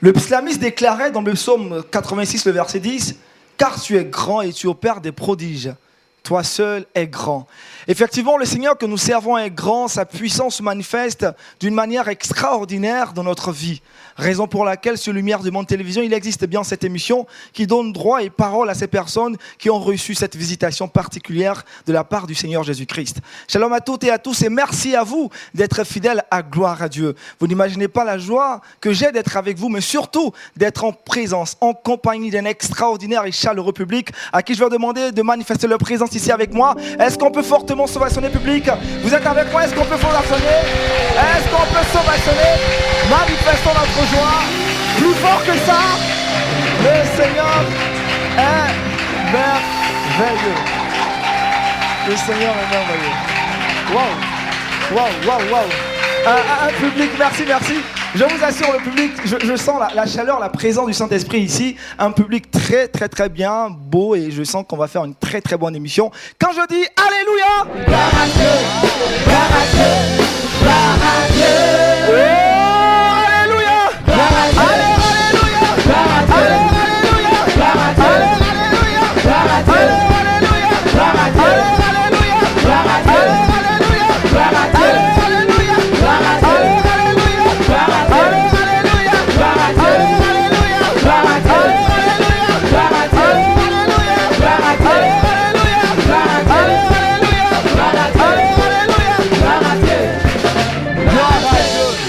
Le psalmiste déclarait dans le psaume 86, le verset 10, « Car tu es grand et tu opères des prodiges. Toi seul es grand. » Effectivement, le Seigneur que nous servons est grand, sa puissance se manifeste d'une manière extraordinaire dans notre vie. Raison pour laquelle sur Lumière du Monde Télévision, il existe bien cette émission qui donne droit et parole à ces personnes qui ont reçu cette visitation particulière de la part du Seigneur Jésus-Christ. Shalom à toutes et à tous et merci à vous d'être fidèles à Gloire à Dieu. Vous n'imaginez pas la joie que j'ai d'être avec vous, mais surtout d'être en présence, en compagnie d'un extraordinaire et chaleureux public à qui je vais demander de manifester leur présence ici avec moi. Est-ce qu'on peut fortement sauvationner public? Vous êtes avec moi? Est-ce qu'on peut sauvationner? Est-ce qu'on peut sauvationner? Manifestons notre joie. Plus fort que ça, le Seigneur est merveilleux. Le Seigneur est merveilleux. Wow. Un public, merci. Je vous assure, le public, je sens la chaleur, la présence du Saint-Esprit ici. Un public très bien, beau, et je sens qu'on va faire une très bonne émission. Quand je dis Alléluia, gloire à Dieu, gloire à Dieu, gloire à Dieu. Oh, Alléluia, gloire à Dieu, Alléluia, gloire à Dieu, Alléluia, gloire à Dieu, Alléluia, gloire à Dieu, Alléluia, gloire à Dieu, Alléluia, gloire à Dieu, Alléluia, gloire à Dieu, Alléluia, gloire à Dieu.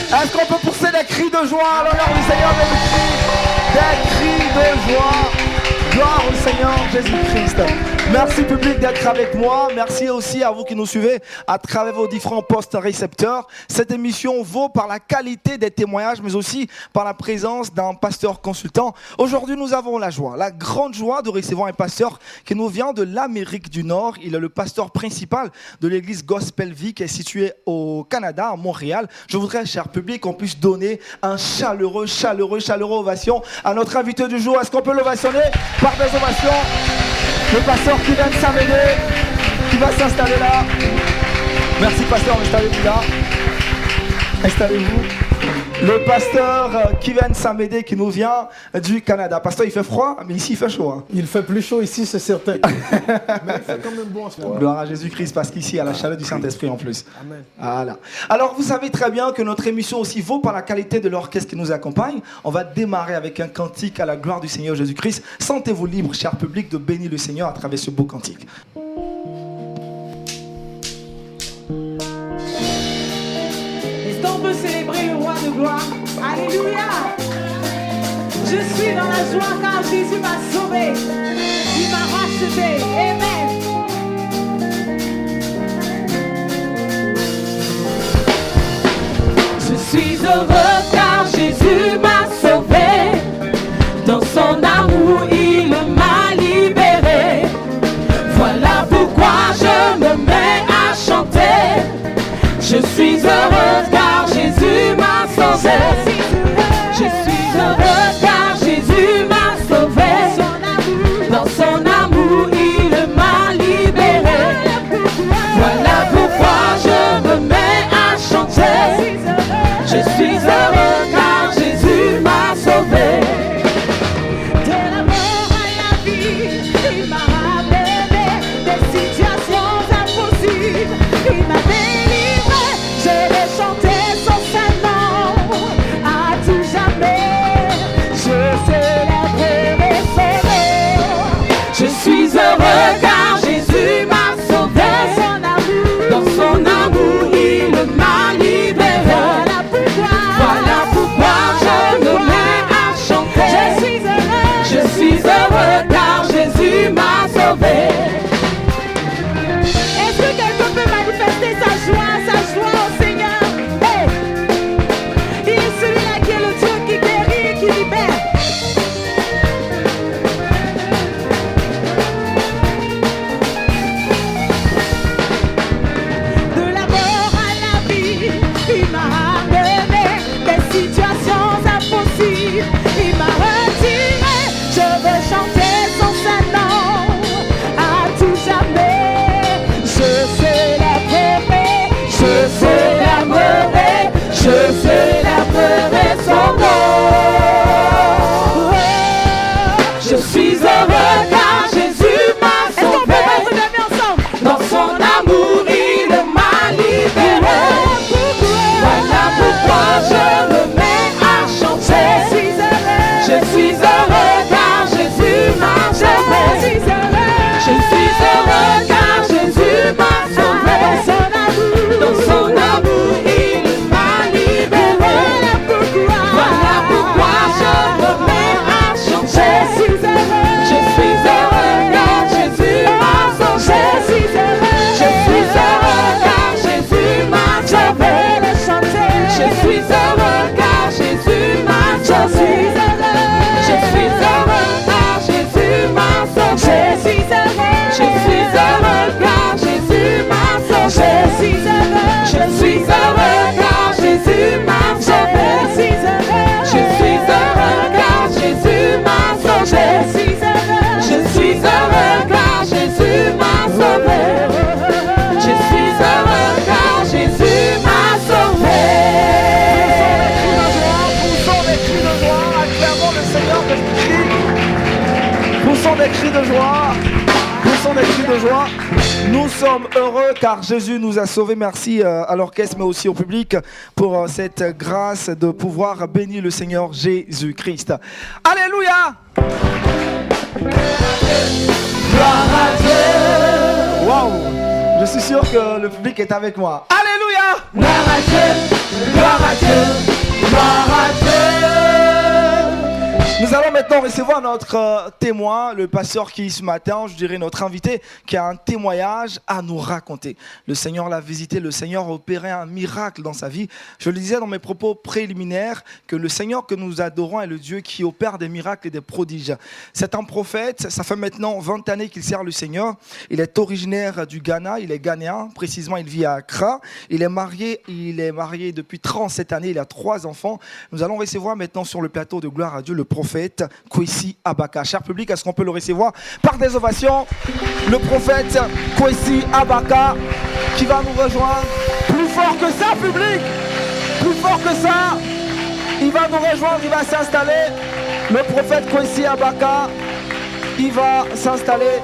Est-ce qu'on peut pousser des cris de joie à l'honneur du Seigneur Jésus-Christ? Des cris de joie. Gloire au Seigneur Jésus-Christ. Merci public d'être avec moi. Merci aussi à vous qui nous suivez à travers vos différents postes récepteurs. Cette émission vaut par la qualité des témoignages, mais aussi par la présence d'un pasteur consultant. Aujourd'hui, nous avons la joie, la grande joie de recevoir un pasteur qui nous vient de l'Amérique du Nord. Il est le pasteur principal de l'église Gospel Vie qui est située au Canada, à Montréal. Je voudrais, cher public, qu'on puisse donner un chaleureux ovation à notre invité du jour. Est-ce qu'on peut l'ovationner par des ovations? Le pasteur Kiven Samede qui va s'installer là. Merci pasteur, installez-vous là. Installez-vous. Le pasteur Kiven Samede qui nous vient du Canada. Pasteur, il fait froid, mais ici il fait chaud. Hein. Il fait plus chaud ici, c'est certain. Mais il fait quand même bon en ce moment. Gloire à Jésus-Christ, parce qu'ici il y a la chaleur du Saint-Esprit en plus. Amen. Voilà. Alors vous savez très bien que notre émission aussi vaut par la qualité de l'orchestre qui nous accompagne. On va démarrer avec un cantique à la gloire du Seigneur Jésus-Christ. Sentez-vous libre, cher public, de bénir le Seigneur à travers ce beau cantique. Est-ce qu'on peut célébrer le roi de gloire? Alléluia! Je suis dans la joie car Jésus m'a sauvé. Il m'a racheté. Amen. Je suis heureux car Jésus m'a sauvé. Dans son amour, il m'a libéré. Voilà pourquoi je me mets à chanter. Je suis heureuse car Jésus m'a sauvé. Je suis heureuse car Jésus m'a sauvé. Dans son amour, il m'a libéré. Voilà pourquoi je me mets à chanter. Je suis heureuse. suis heureux car Jésus m'a Est-ce qu'on peut sauvé. mettre les mains ensemble? Dans son amour, il m'a libéré. Voilà pourquoi je me mets à chanter. Je suis heureux car Jésus m'a sauvé. Je suis heureux car Jésus m'a sauvé. Dans son amour, il m'a libéré. Voilà pourquoi je me mets à chanter. Je suis heureux car Jésus m'a sauvé. Je suis heureux car Jésus m'a sauvé. Je suis heureux car Jésus m'a sauvé. Je suis heureux car Jésus m'a sauvé. Je suis heureux car Jésus m'a sauvé. Je suis heureux car Jésus m'a sauvé. Je suis heureux car Jésus m'a sauvé. Je suis heureux car Jésus m'a sauvé. Je suis heureux car Jésus m'a sauvé. Poussons des cris de joie, acclamons le Seigneur de Jésus-Christ. Poussons des cris de joie. Poussons des cris de joie. Nous sommes heureux car Jésus nous a sauvés. Merci à l'orchestre mais aussi au public pour cette grâce de pouvoir bénir le Seigneur Jésus-Christ. Alléluia! Gloire à Dieu. Waouh! Je suis sûr que le public est avec moi. Alléluia! Gloire à Dieu. Gloire à Dieu. Gloire à Dieu. Nous allons maintenant recevoir notre témoin, le pasteur qui ce matin, je dirais notre invité, qui a un témoignage à nous raconter. Le Seigneur l'a visité, le Seigneur a opéré un miracle dans sa vie. Je le disais dans mes propos préliminaires que le Seigneur que nous adorons est le Dieu qui opère des miracles et des prodiges. C'est un prophète, ça fait maintenant 20 années qu'il sert le Seigneur. Il est originaire du Ghana, il est ghanéen, précisément il vit à Accra. Il est marié depuis 37 années, il a 3 enfants. Nous allons recevoir maintenant sur le plateau de Gloire à Dieu le prophète Kwesi Abaka. Cher public, est-ce qu'on peut le recevoir par des ovations? Le prophète Kwesi Abaka qui va nous rejoindre. Plus fort que ça, public! Plus fort que ça! Il va nous rejoindre, il va s'installer. Le prophète Kwesi Abaka, il va s'installer.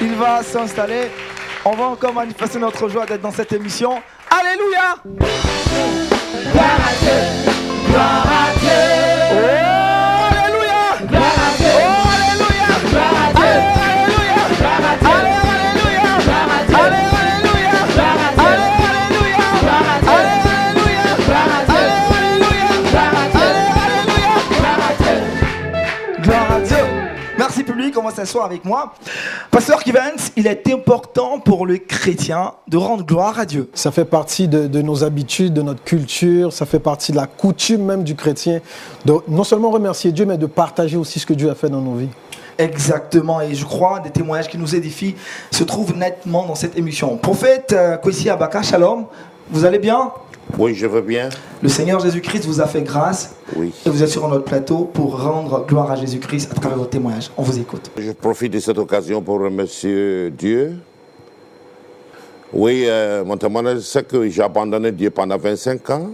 Il va s'installer. On va encore manifester notre joie d'être dans cette émission. Alléluia! Gloire à Dieu. Gloire à Dieu. Oh, alléluia! Gloire à Dieu. Oh, alléluia! Gloire à Dieu. Alléluia! Gloire à Dieu. Alléluia! Gloire à Dieu. Alléluia! Gloire à Dieu. Alléluia! Gloire à Dieu. Alléluia! Gloire à Dieu. Gloire à Dieu. Alléluia! Gloire à Dieu. Gloire à Dieu! Merci public, on va s'asseoir avec moi. Pasteur Kivens, il est important pour le chrétien de rendre gloire à Dieu. Ça fait partie de nos habitudes, de notre culture, ça fait partie de la coutume même du chrétien. De non seulement remercier Dieu, mais de partager aussi ce que Dieu a fait dans nos vies. Exactement, et je crois des témoignages qui nous édifient se trouvent nettement dans cette émission. Prophète Kwesi Abaka, shalom, vous allez bien? Oui, je veux bien. Le Seigneur Jésus-Christ vous a fait grâce Oui. et vous êtes sur notre plateau pour rendre gloire à Jésus-Christ à travers vos témoignages. On vous écoute. Je profite de cette occasion pour remercier Dieu. Oui, mon témoignage, c'est que j'ai abandonné Dieu pendant 25 ans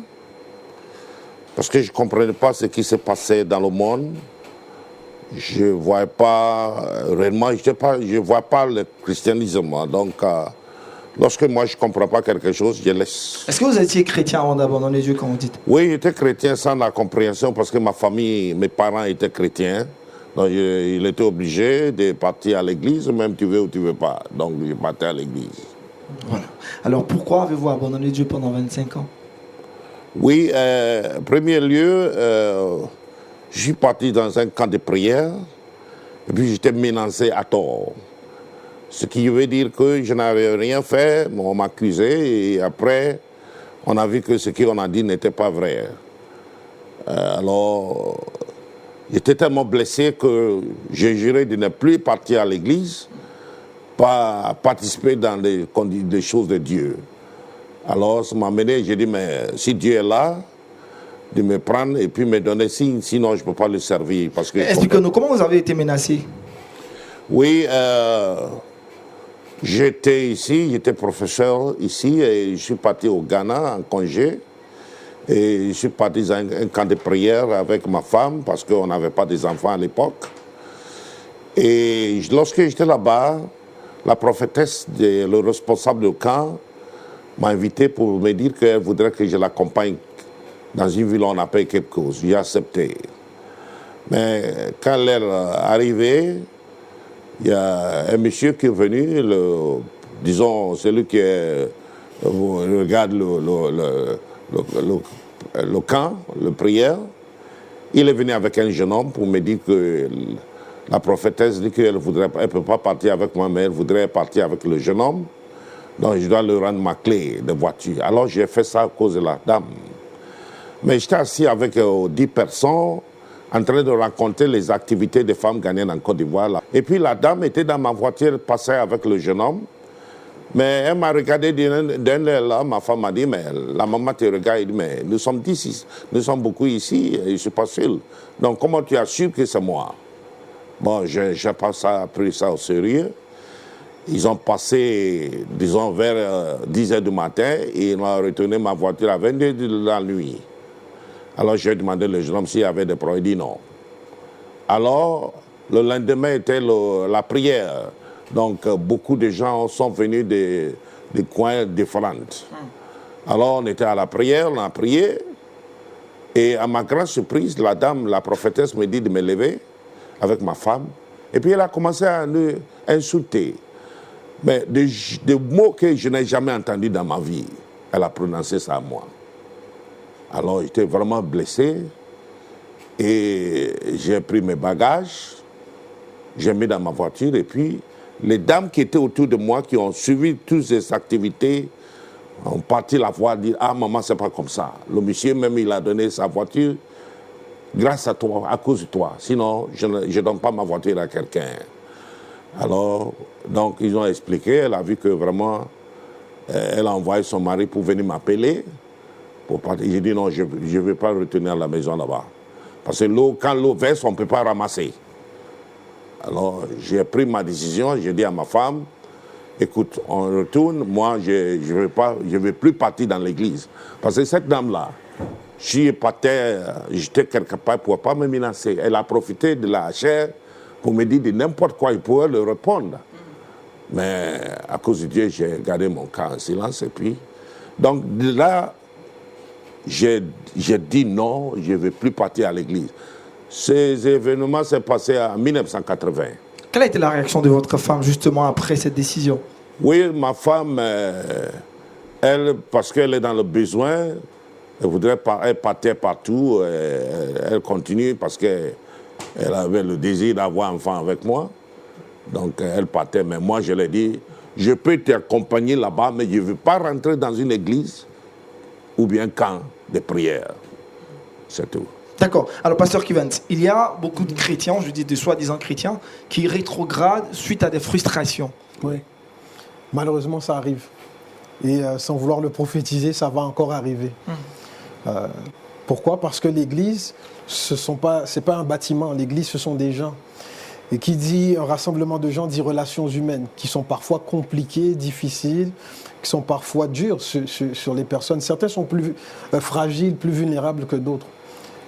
parce que je ne comprenais pas ce qui se passait dans le monde. Je ne voyais pas réellement, je ne vois pas le christianisme. Donc, lorsque moi je ne comprends pas quelque chose, je laisse. Est-ce que vous étiez chrétien avant d'abandonner Dieu, comme vous dites? Oui, j'étais chrétien sans la compréhension parce que ma famille, mes parents étaient chrétiens. Donc, il était obligé de partir à l'église, même tu veux ou tu ne veux pas. Donc, je partais à l'église. Voilà. Alors pourquoi avez-vous abandonné Dieu pendant 25 ans? Oui, premier lieu, je suis parti dans un camp de prière et puis j'étais menacé à tort. Ce qui veut dire que je n'avais rien fait, on m'accusait et après, on a vu que ce qu'on a dit n'était pas vrai. Alors, j'étais tellement blessé que j'ai juré de ne plus partir à l'église, pas participer dans les choses de Dieu. Alors, ça m'a amené, j'ai dit, mais si Dieu est là, de me prendre et puis me donner signe, sinon je ne peux pas le servir. Expliquez-nous, comment vous avez été menacé? Oui, j'étais ici, j'étais professeur ici et je suis parti au Ghana en congé. Et je suis parti dans un camp de prière avec ma femme parce qu'on n'avait pas des enfants à l'époque. Et lorsque j'étais là-bas, la prophétesse, le responsable du camp, m'a invité pour me dire qu'elle voudrait que je l'accompagne dans une ville où on appelle quelque chose. J'ai accepté. Mais quand elle est arrivée, il y a un monsieur qui est venu, disons, celui qui regarde le camp, le prière. Il est venu avec un jeune homme pour me dire que la prophétesse dit qu'elle ne peut pas partir avec moi, mais elle voudrait partir avec le jeune homme. Donc je dois lui rendre ma clé de voiture. Alors j'ai fait ça à cause de la dame. Mais j'étais assis avec 10 personnes en train de raconter les activités des femmes ghanéennes en Côte d'Ivoire. Et puis la dame était dans ma voiture, passait avec le jeune homme. Mais elle m'a regardé d'un air là, ma femme m'a dit, mais la maman te regarde, elle dit, mais nous sommes 10, nous sommes beaucoup ici, et je ne suis pas seul. Donc comment tu assures que c'est moi? Bon, j'ai pris ça au sérieux. Ils ont passé, disons, vers 10 h du matin, et ils m'ont retourné ma voiture à 22 h de la nuit. Alors j'ai demandé au jeune homme s'il y avait des problèmes, il dit non. Alors, le lendemain était la prière. Donc, beaucoup de gens sont venus des coins différents. Alors, on était à la prière, on a prié. Et à ma grande surprise, la dame, la prophétesse, me dit de me lever avec ma femme. Et puis, elle a commencé à nous insulter. Mais des mots que je n'ai jamais entendus dans ma vie, elle a prononcé ça à moi. Alors, j'étais vraiment blessé. Et j'ai pris mes bagages, j'ai mis dans ma voiture, et puis les dames qui étaient autour de moi, qui ont suivi toutes ces activités, ont parti la voir, dire « Ah, maman, c'est pas comme ça. » Le monsieur même, il a donné sa voiture grâce à toi, à cause de toi. Sinon, je ne donne pas ma voiture à quelqu'un. Alors, donc, ils ont expliqué. Elle a vu que vraiment, elle a envoyé son mari pour venir m'appeler. J'ai dit non, je ne vais pas retourner à la maison là-bas. Parce que l'eau, quand l'eau verse, on ne peut pas ramasser. Alors, j'ai pris ma décision, j'ai dit à ma femme, écoute, on retourne, moi, je vais plus partir dans l'église. Parce que cette dame-là, j'étais quelque part pour ne pas me menacer. Elle a profité de la chair pour me dire de n'importe quoi, il pourrait le répondre. Mais à cause de Dieu, j'ai gardé mon cas en silence. Et puis, donc de là, j'ai dit non, je ne vais plus partir à l'église. Ces événements s'est passé en 1980. Quelle a été la réaction de votre femme justement après cette décision? Oui, ma femme, elle, parce qu'elle est dans le besoin, elle partait partout, elle continue parce qu'elle avait le désir d'avoir un enfant avec moi. Donc elle partait, mais moi je lui ai dit, je peux t'accompagner là-bas, mais je ne veux pas rentrer dans une église ou bien camp de prière. C'est tout. D'accord. Alors, pasteur Kivens, il y a beaucoup de chrétiens, je dis de soi-disant chrétiens, qui rétrogradent suite à des frustrations. Oui. Malheureusement, ça arrive. Et sans vouloir le prophétiser, ça va encore arriver. Pourquoi? Parce que l'église, c'est pas un bâtiment. L'église, ce sont des gens. Et qui dit un rassemblement de gens dit relations humaines qui sont parfois compliquées, difficiles, qui sont parfois dures sur les personnes. Certains sont plus fragiles, plus vulnérables que d'autres.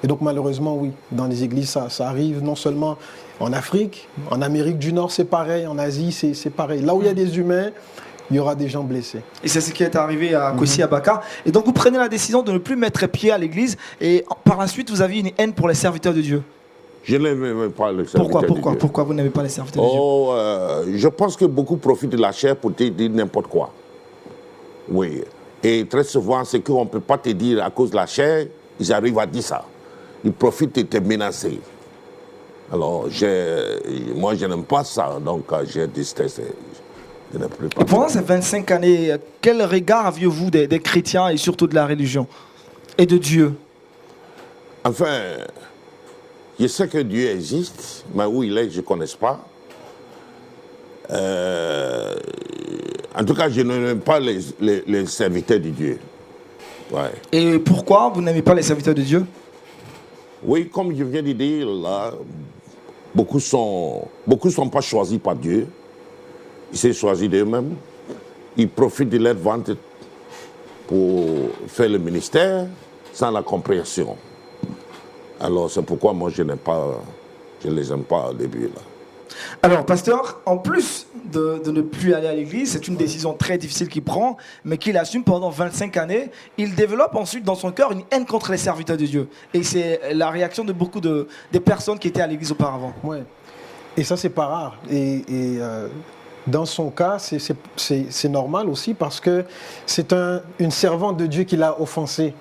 Et donc malheureusement, oui, dans les églises, ça arrive non seulement en Afrique, en Amérique du Nord, c'est pareil, en Asie, c'est pareil. Là où il y a des humains, il y aura des gens blessés. Et c'est ce qui est arrivé à Kossi Abaka. Et donc vous prenez la décision de ne plus mettre pied à l'église et par la suite, vous avez une haine pour les serviteurs de Dieu. Je n'aime pas les serviteurs de Dieu. Pourquoi vous n'aimez pas les serviteurs de Dieu? Je pense que beaucoup profitent de la chair pour te dire n'importe quoi. Oui. Et très souvent, c'est qu'on ne peut pas te dire à cause de la chair, ils arrivent à dire ça. Ils profitent de te menacer. Alors, moi, je n'aime pas ça, donc j'ai détesté. Je n'ai plus pas. Pendant ces 25 années, quel regard aviez-vous des chrétiens et surtout de la religion et de Dieu? Enfin, je sais que Dieu existe, mais où il est, je ne connais pas. En tout cas, je n'aime pas les serviteurs de Dieu. Ouais. Et pourquoi vous n'aimez pas les serviteurs de Dieu? Oui, comme je viens de dire, là, beaucoup sont pas choisis par Dieu. Ils sont choisis d'eux-mêmes. Ils profitent de leur vente pour faire le ministère. sans la compréhension. Alors c'est pourquoi moi je les aime pas au début là. Alors, pasteur, en plus de ne plus aller à l'église, c'est une décision très difficile qu'il prend, mais qu'il assume pendant 25 années. Il développe ensuite dans son cœur une haine contre les serviteurs de Dieu. Et c'est la réaction de beaucoup des personnes qui étaient à l'église auparavant. Ouais. Et ça, c'est pas rare. Et dans son cas, c'est normal aussi parce que c'est une servante de Dieu qui l'a offensé.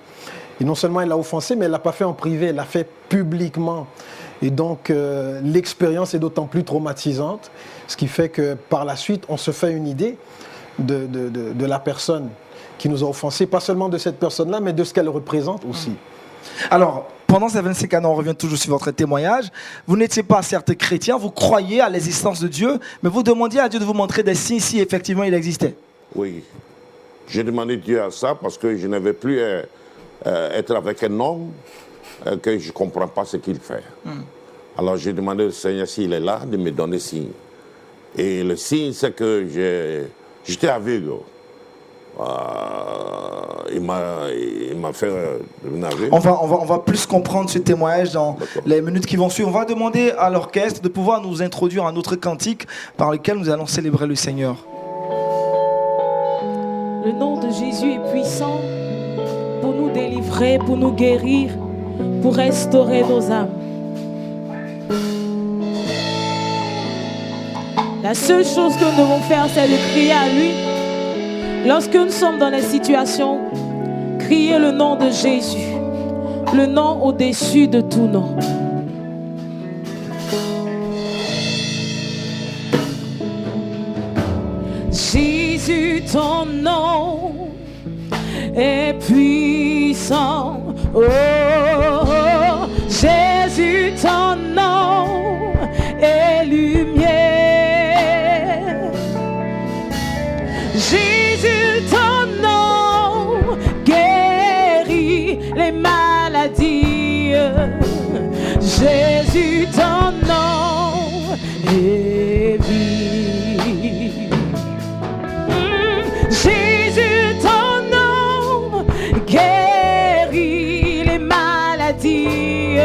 Et non seulement elle l'a offensé, mais elle ne l'a pas fait en privé, elle l'a fait publiquement. Et donc, l'expérience est d'autant plus traumatisante, ce qui fait que par la suite, on se fait une idée de la personne qui nous a offensés, pas seulement de cette personne-là, mais de ce qu'elle représente aussi. Alors, pendant ces 25 années, on revient toujours sur votre témoignage, vous n'étiez pas certes chrétien, vous croyez à l'existence de Dieu, mais vous demandiez à Dieu de vous montrer des signes si effectivement il existait. Oui, j'ai demandé Dieu à ça parce que je n'avais plus être avec un homme que je ne comprends pas ce qu'il fait. Alors j'ai demandé au Seigneur s'il est là, de me donner signe. Et le signe, c'est que j'étais aveugle. Il m'a fait devenir aveugle. On va plus comprendre ce témoignage dans les minutes qui vont suivre. On va demander à l'orchestre de pouvoir nous introduire un autre cantique par lequel nous allons célébrer le Seigneur. Le nom de Jésus est puissant pour nous délivrer, pour nous guérir, pour restaurer nos âmes. La seule chose que nous devons faire, c'est de crier à lui. Lorsque nous sommes dans les situations, criez le nom de Jésus, le nom au-dessus de tout nom. Jésus, ton nom est puissant. Oh, Jésus, ton nom est lumière. Jésus, ton nom guérit les maladies. Jésus, ton nom est vie. Jésus, ton nom guérit les maladies.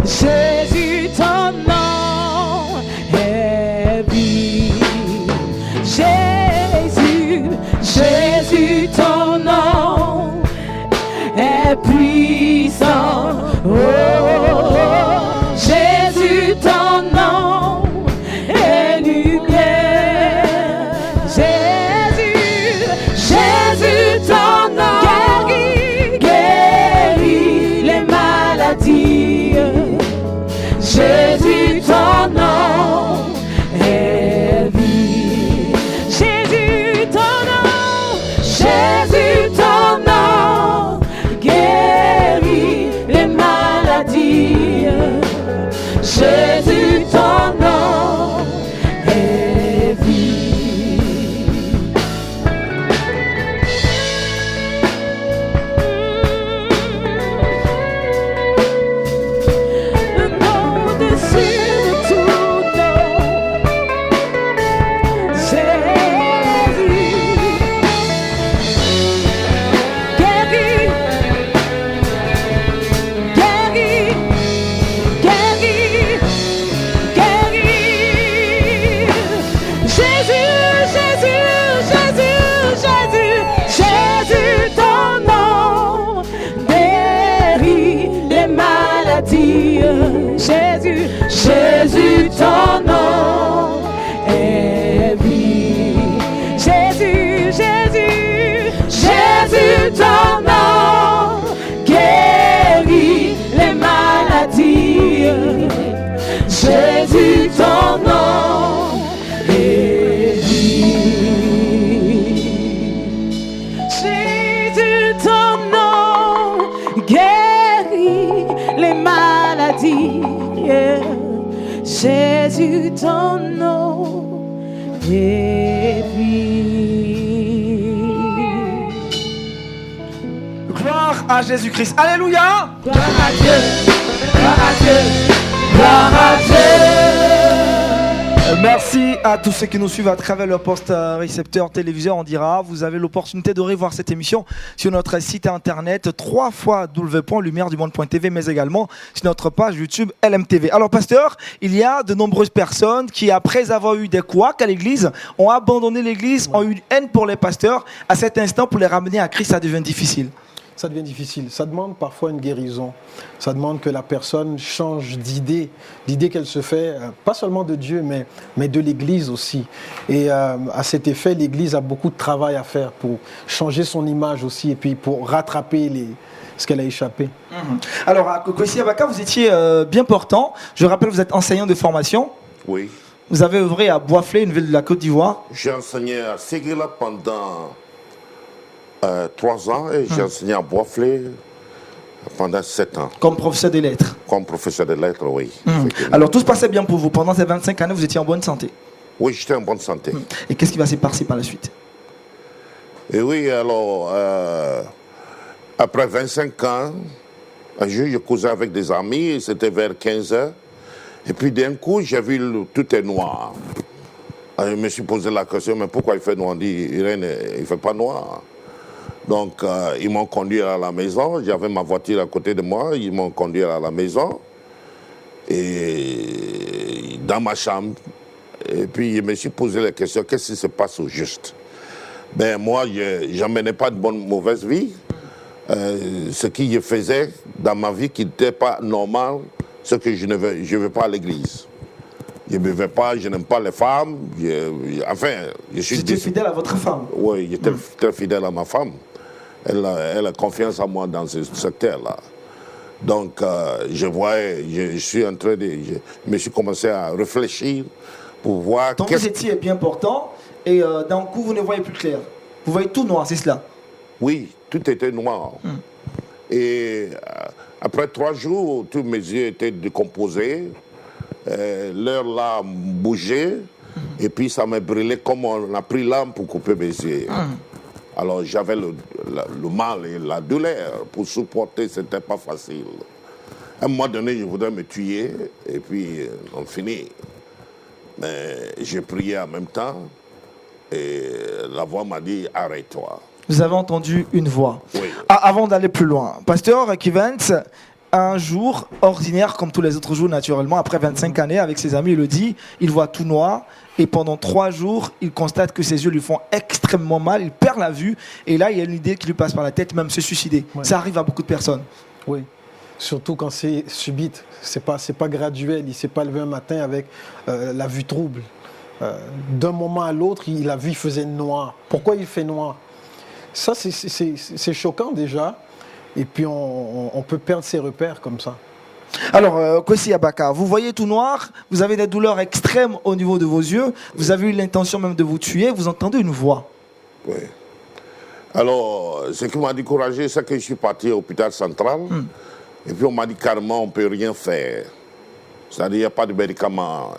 Jésus, ton nom est vie. Jésus, ton nom est puissant. Oh, Jésus, ton nom est lumière. Jésus, ton nom guérit les maladies. Jésus, ton nom est vie. Jésus, ton nom guérit les maladies. Jésus, ton nom est vie. Le nom au-dessus de tout nom. Jésus guérit, guérit, guérit, guérit. Jésus, ton nom guérit les maladies. Jésus, ton nom est vie. Jésus, ton nom guérit les maladies. Jésus, ton nom est vie. Jésus, ton nom guérit les maladies. Jésus, ton nom est vie. Gloire à Jésus-Christ. Alléluia. Gloire à Dieu, gloire à Dieu, gloire à Dieu. Merci à tous ceux qui nous suivent à travers le poste récepteur téléviseur. On dira, vous avez l'opportunité de revoir cette émission sur notre site internet www.lumieredumonde.tv, mais également sur notre page YouTube LMTV. Alors, pasteur, il y a de nombreuses personnes qui, après avoir eu des couacs à l'église, ont abandonné l'église, ont eu une haine pour les pasteurs. À cet instant, pour les ramener à Christ, ça devient difficile. Ça devient difficile. Ça demande parfois une guérison. Ça demande que la personne change d'idée. L'idée qu'elle se fait, pas seulement de Dieu, mais de l'Église aussi. Et à cet effet, l'Église a beaucoup de travail à faire pour changer son image aussi et puis pour rattraper ce qu'elle a échappé. Alors, à Kwesi Abaka, vous étiez bien portant. Je rappelle, vous êtes enseignant de formation. Oui. Vous avez œuvré à Boisflé, une ville de la Côte d'Ivoire. J'ai enseigné à Séguéla pendant 3 ans et j'ai enseigné à Boisflé pendant 7 ans. Comme professeur des lettres. Comme professeur de lettres, oui. Alors, tout se passait bien pour vous. Pendant ces 25 années, vous étiez en bonne santé. Oui, j'étais en bonne santé. Et qu'est-ce qui va se passer par la suite? Et oui, alors, après 25 ans, un jour, je causais avec des amis, c'était vers 15 heures. Et puis d'un coup, j'ai vu tout est noir. Je me suis posé la question, mais pourquoi il fait noir? On dit, Irène, il ne fait pas noir. Donc, ils m'ont conduit à la maison. J'avais ma voiture à côté de moi. Ils m'ont conduit à la maison. Et dans ma chambre. Et puis, je me suis posé la question, qu'est-ce qui se passe au juste? Ben, moi, je n'emmenais pas de mauvaise vie. Ce que je faisais dans ma vie qui n'était pas normal, c'est que je ne vais pas à l'église. Je ne buvais pas, je n'aime pas les femmes. Je suis... Vous étiez fidèle à votre femme? Oui, j'étais très fidèle à ma femme. Elle a confiance en moi dans ce secteur-là. Donc, je suis en train de... Je me suis commencé à réfléchir pour voir... Donc, vous étiez bien portant et d'un coup, vous ne voyez plus clair. Vous voyez tout noir, c'est cela? Oui, tout était noir. Et après 3 jours, tous mes yeux étaient décomposés. L'heure là bougeait. Et puis, ça m'a brûlé comme on a pris l'âme pour couper mes yeux. Alors j'avais le mal et la douleur pour supporter, c'était pas facile. À un moment donné, je voudrais me tuer et puis on finit. Mais j'ai prié en même temps et la voix m'a dit arrête-toi. Vous avez entendu une voix. Oui. Avant d'aller plus loin, pasteur Kivens, un jour ordinaire comme tous les autres jours naturellement, après 25 années avec ses amis, il le dit, il voit tout noir et pendant 3 jours, il constate que ses yeux lui font extrêmement mal, il perd la vue et là il y a une idée qui lui passe par la tête, même se suicider. Ouais. Ça arrive à beaucoup de personnes. Oui, surtout quand c'est subite, c'est pas graduel, il ne s'est pas levé un matin avec la vue trouble. D'un moment à l'autre, la vue faisait noir. Pourquoi il fait noir? Ça c'est choquant déjà. Et puis on peut perdre ses repères comme ça. Alors, Kwesi Abaka, vous voyez tout noir, vous avez des douleurs extrêmes au niveau de vos yeux, vous avez eu l'intention même de vous tuer, vous entendez une voix. Oui. Alors, ce qui m'a découragé, c'est que je suis parti à l'hôpital central. Et puis on m'a dit carrément, on ne peut rien faire. C'est-à-dire, il n'y a pas de médicaments,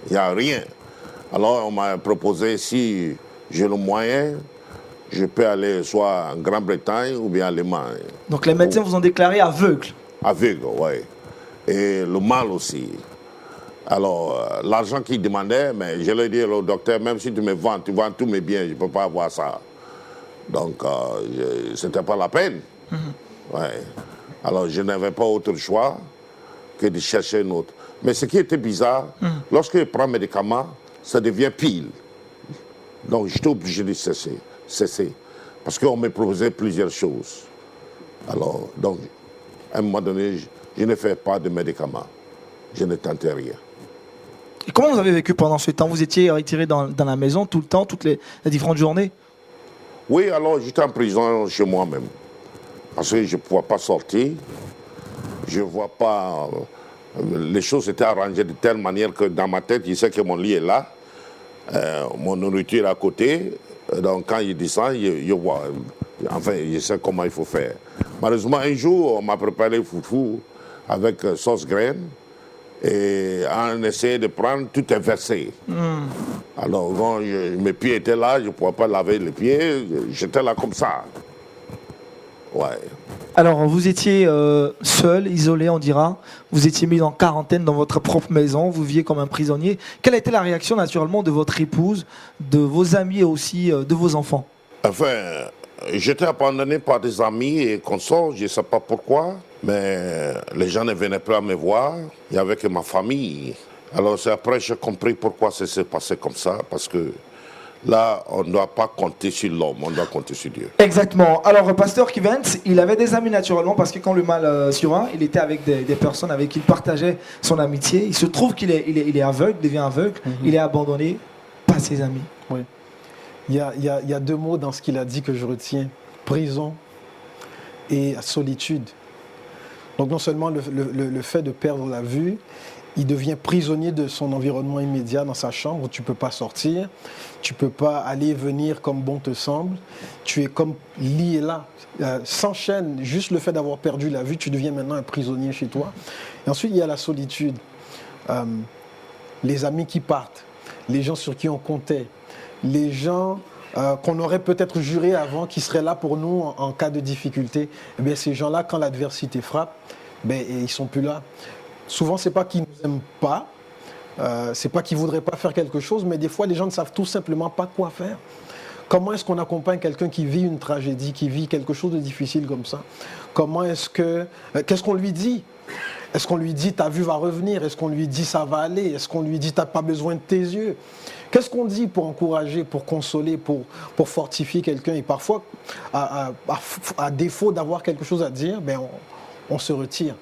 il n'y a rien. Alors on m'a proposé, si j'ai le moyen, je peux aller soit en Grande-Bretagne ou bien en Allemagne. Donc les médecins vous ont déclaré aveugle? Aveugle, oui. Et le mal aussi. Alors, l'argent qu'ils demandaient, mais je leur ai dit au docteur, même si tu me vends, tu vends tous mes biens, je ne peux pas avoir ça. Donc, ce n'était pas la peine. Ouais. Alors, je n'avais pas autre choix que de chercher un autre. Mais ce qui était bizarre, lorsque je prends un médicament, ça devient pile. Donc, j'étais obligé de cesser. Parce qu'on me proposait plusieurs choses. Alors, donc, à un moment donné, je ne fais pas de médicaments. Je ne tentais rien. Et comment vous avez vécu pendant ce temps? Vous étiez retiré dans la maison tout le temps, toutes les différentes journées? Oui, alors j'étais en prison chez moi-même. Parce que je ne pouvais pas sortir. Je ne vois pas... les choses étaient arrangées de telle manière que dans ma tête, je sais que mon lit est là. Mon nourriture est à côté. Donc quand il descend, je vois. Enfin, je sais comment il faut faire. Malheureusement, un jour, on m'a préparé foufou avec sauce graine. Et on essayait de prendre, tout est versé. Alors, quand mes pieds étaient là, je ne pouvais pas laver les pieds. J'étais là comme ça. Ouais. Alors, vous étiez seul, isolé, on dira. Vous étiez mis en quarantaine dans votre propre maison. Vous viviez comme un prisonnier. Quelle a été la réaction, naturellement, de votre épouse, de vos amis et aussi de vos enfants? Enfin, j'étais abandonné par des amis et consorts, je ne sais pas pourquoi, mais les gens ne venaient plus à me voir. Il n'y avait que ma famille. Alors, c'est après que j'ai compris pourquoi ça s'est passé comme ça, parce que là, on ne doit pas compter sur l'homme, on doit compter sur Dieu. Exactement. Alors, pasteur Kivens, il avait des amis naturellement parce que quand le mal survint, il était avec des personnes avec qui il partageait son amitié. Il se trouve qu'il est aveugle, devient aveugle, il est abandonné par ses amis. Oui. Il y a deux mots dans ce qu'il a dit que je retiens, prison et solitude. Donc non seulement le fait de perdre la vue, il devient prisonnier de son environnement immédiat dans sa chambre, où tu ne peux pas sortir, tu ne peux pas aller et venir comme bon te semble, tu es comme lié là, sans chaîne, juste le fait d'avoir perdu la vue, tu deviens maintenant un prisonnier chez toi. Et ensuite il y a la solitude, les amis qui partent, les gens sur qui on comptait, les gens qu'on aurait peut-être juré avant qui seraient là pour nous en cas de difficulté. Eh bien, ces gens-là, quand l'adversité frappe, ils ne sont plus là. Souvent, ce n'est pas qu'ils ne nous aiment pas, ce n'est pas qu'ils ne voudraient pas faire quelque chose, mais des fois, les gens ne savent tout simplement pas quoi faire. Comment est-ce qu'on accompagne quelqu'un qui vit une tragédie, qui vit quelque chose de difficile comme ça? Qu'est-ce qu'on lui dit? Est-ce qu'on lui dit ta vue va revenir? Est-ce qu'on lui dit ça va aller? Est-ce qu'on lui dit tu n'as pas besoin de tes yeux? Qu'est-ce qu'on dit pour encourager, pour consoler, pour fortifier quelqu'un? Et parfois, à défaut d'avoir quelque chose à dire, on se retire.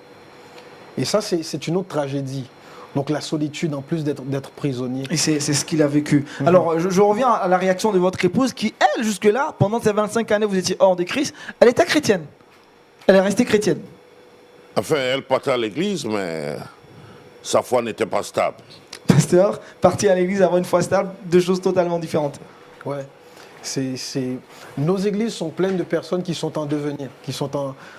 Et ça, c'est une autre tragédie. Donc la solitude, en plus d'être prisonnier. Et c'est ce qu'il a vécu. Alors, je reviens à la réaction de votre épouse qui, elle, jusque-là, pendant ces 25 années, vous étiez hors de Christ, elle était chrétienne. Elle est restée chrétienne. Enfin, elle partait à l'église, mais sa foi n'était pas stable. Pasteur, partir à l'église, avoir une foi stable, deux choses totalement différentes. Ouais. Nos églises sont pleines de personnes qui sont en devenir, qui sont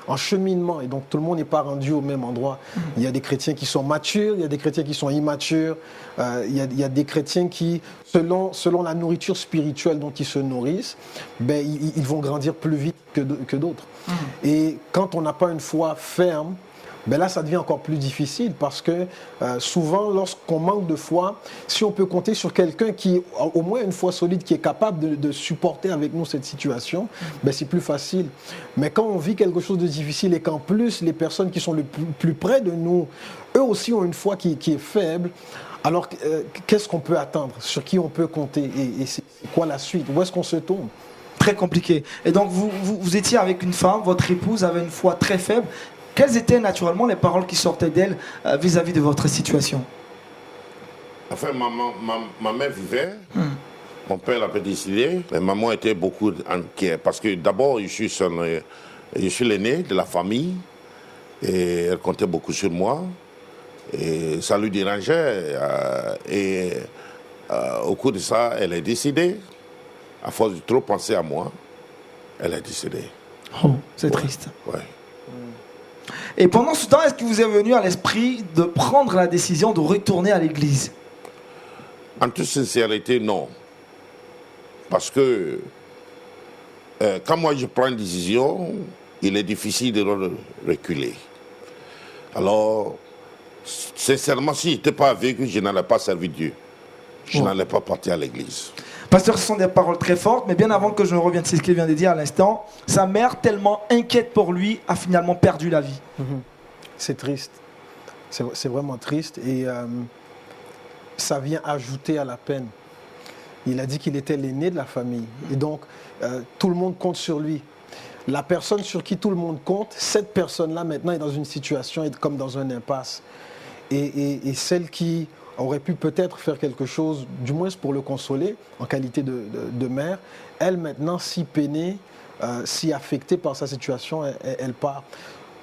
en cheminement, et donc tout le monde n'est pas rendu au même endroit. Il y a des chrétiens qui sont matures, il y a des chrétiens qui sont immatures, il y a des chrétiens qui, selon la nourriture spirituelle dont ils se nourrissent, ils vont grandir plus vite que d'autres. Et quand on n'a pas une foi ferme, là, ça devient encore plus difficile parce que souvent, lorsqu'on manque de foi, si on peut compter sur quelqu'un qui a au moins une foi solide, qui est capable de supporter avec nous cette situation, c'est plus facile. Mais quand on vit quelque chose de difficile et qu'en plus, les personnes qui sont le plus près de nous, eux aussi ont une foi qui est faible, alors qu'est-ce qu'on peut attendre? Sur qui on peut compter? Et c'est quoi la suite? Où est-ce qu'on se tourne? Très compliqué. Et donc, vous étiez avec une femme, votre épouse avait une foi très faible. Quelles étaient naturellement les paroles qui sortaient d'elle vis-à-vis de votre situation? Enfin, ma mère vivait, mon père l'avait décidé, mais maman était beaucoup inquiète parce que d'abord, je suis l'aîné de la famille et elle comptait beaucoup sur moi et ça lui dérangeait. Au cours de ça, elle est décédée. À force de trop penser à moi, elle est décédée. Oh, c'est triste. Ouais. Et pendant ce temps, est-ce qu'il vous est venu à l'esprit de prendre la décision de retourner à l'église? En toute sincérité, non. Parce que quand moi je prends une décision, il est difficile de reculer. Alors, sincèrement, si je n'étais pas aveugle, je n'allais pas servir Dieu. Je n'allais pas partir à l'église. Pasteur, ce sont des paroles très fortes, mais bien avant que je ne revienne, c'est ce qu'il vient de dire à l'instant, sa mère, tellement inquiète pour lui, a finalement perdu la vie. C'est triste. C'est vraiment triste et ça vient ajouter à la peine. Il a dit qu'il était l'aîné de la famille et donc tout le monde compte sur lui. La personne sur qui tout le monde compte, cette personne-là maintenant est dans une situation comme dans un impasse. Et celle qui aurait pu peut-être faire quelque chose, du moins pour le consoler, en qualité de mère, elle maintenant, si peinée, si affectée par sa situation, elle part.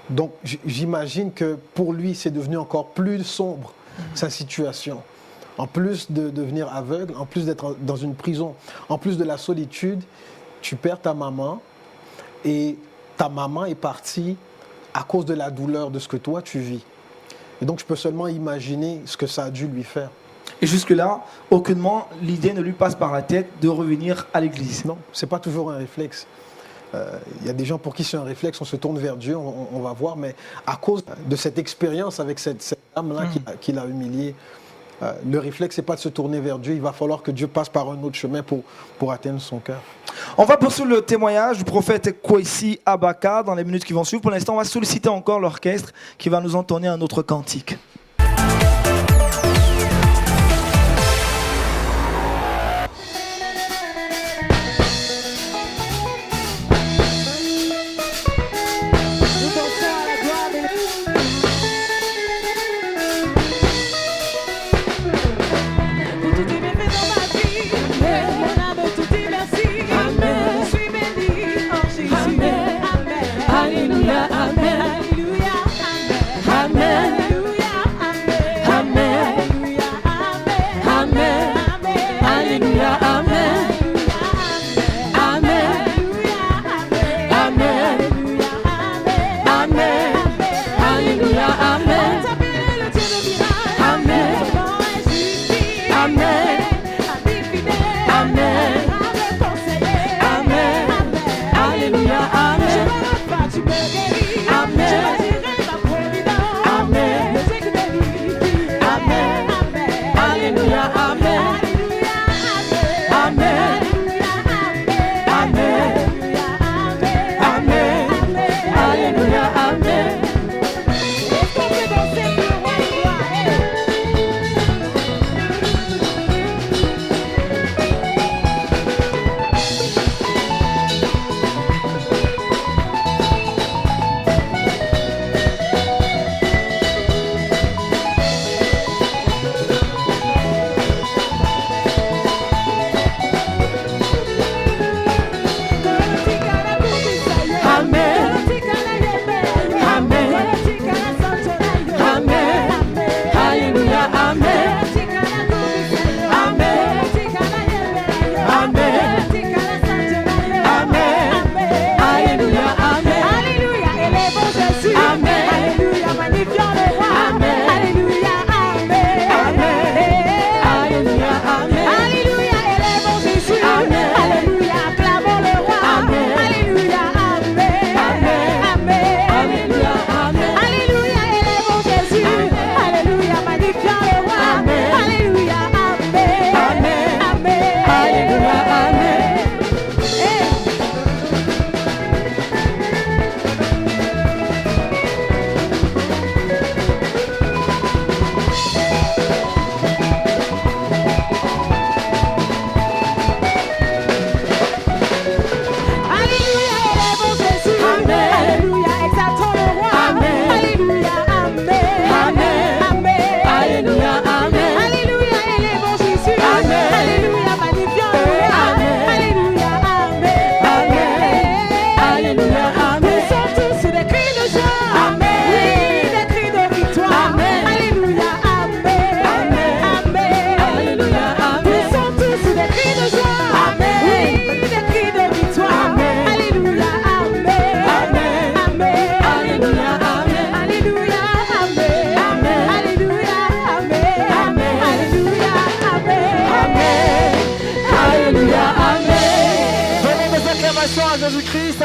Donc j'imagine que pour lui, c'est devenu encore plus sombre, sa situation. En plus de devenir aveugle, en plus d'être dans une prison, en plus de la solitude, tu perds ta maman et ta maman est partie à cause de la douleur de ce que toi tu vis. Et donc je peux seulement imaginer ce que ça a dû lui faire. Et jusque-là, aucunement, l'idée ne lui passe par la tête de revenir à l'église. Non, ce n'est pas toujours un réflexe. Il y a des gens pour qui c'est un réflexe, on se tourne vers Dieu, on va voir, mais à cause de cette expérience avec cette dame-là qui l'a humilié, le réflexe, c'est pas de se tourner vers Dieu, il va falloir que Dieu passe par un autre chemin pour atteindre son cœur. On va poursuivre le témoignage du prophète Kwesi Abaka dans les minutes qui vont suivre. Pour l'instant, on va solliciter encore l'orchestre qui va nous entonner un autre cantique.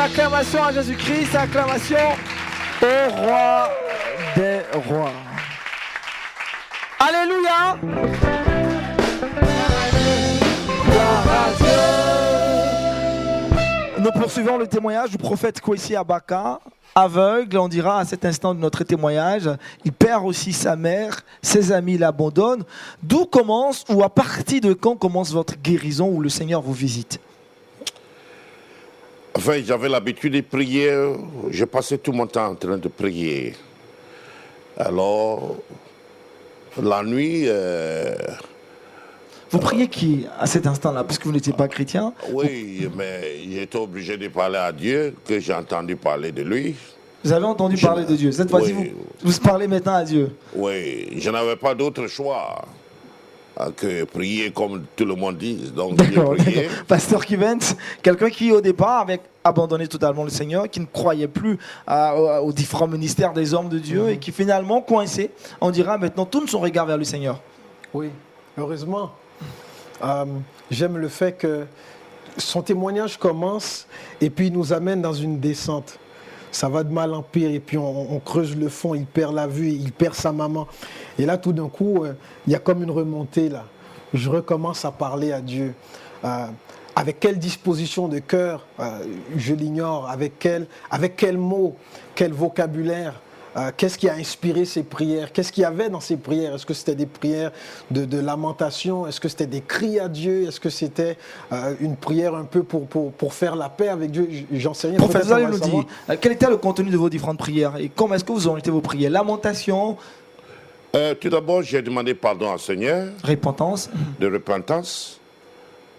Acclamation à Jésus-Christ, acclamation au roi des rois. Alléluia. Nous poursuivons le témoignage du prophète Kwesi Abaka. Aveugle, on dira à cet instant de notre témoignage, il perd aussi sa mère, ses amis l'abandonnent. D'où commence ou à partir de quand commence votre guérison où le Seigneur vous visite? Enfin, j'avais l'habitude de prier, je passais tout mon temps en train de prier. Alors, la nuit... Vous priez qui à cet instant-là, puisque vous n'étiez pas chrétien? Oui, mais j'étais obligé de parler à Dieu, que j'ai entendu parler de lui. Vous avez entendu parler de Dieu. Cette fois-ci, vous parlez maintenant à Dieu. Oui, je n'avais pas d'autre choix que prier comme tout le monde dit. Donc, d'accord, j'ai prié. d'accord. Pasteur Kivens, quelqu'un qui au départ avait abandonné totalement le Seigneur, qui ne croyait plus aux différents ministères des hommes de Dieu et qui finalement, coincé, on dira maintenant tourne son regard vers le Seigneur. Oui, heureusement. J'aime le fait que son témoignage commence et puis il nous amène dans une descente. Ça va de mal en pire et puis on creuse le fond, il perd la vue, il perd sa maman. Et là, tout d'un coup, il y a comme une remontée là. Je recommence à parler à Dieu. Avec quelle disposition de cœur, je l'ignore. Avec quel mot, quel vocabulaire. Qu'est-ce qui a inspiré ces prières? Qu'est-ce qu'il y avait dans ces prières? Est-ce que c'était des prières de lamentation? Est-ce que c'était des cris à Dieu? Est-ce que c'était une prière un peu pour faire la paix avec Dieu? J'en sais rien. Prophète, vous allez nous dire, quel était le contenu de vos différentes prières et comment est-ce que vous orientez vos prières? Lamentation, Tout d'abord, j'ai demandé pardon au Seigneur, repentance. de repentance.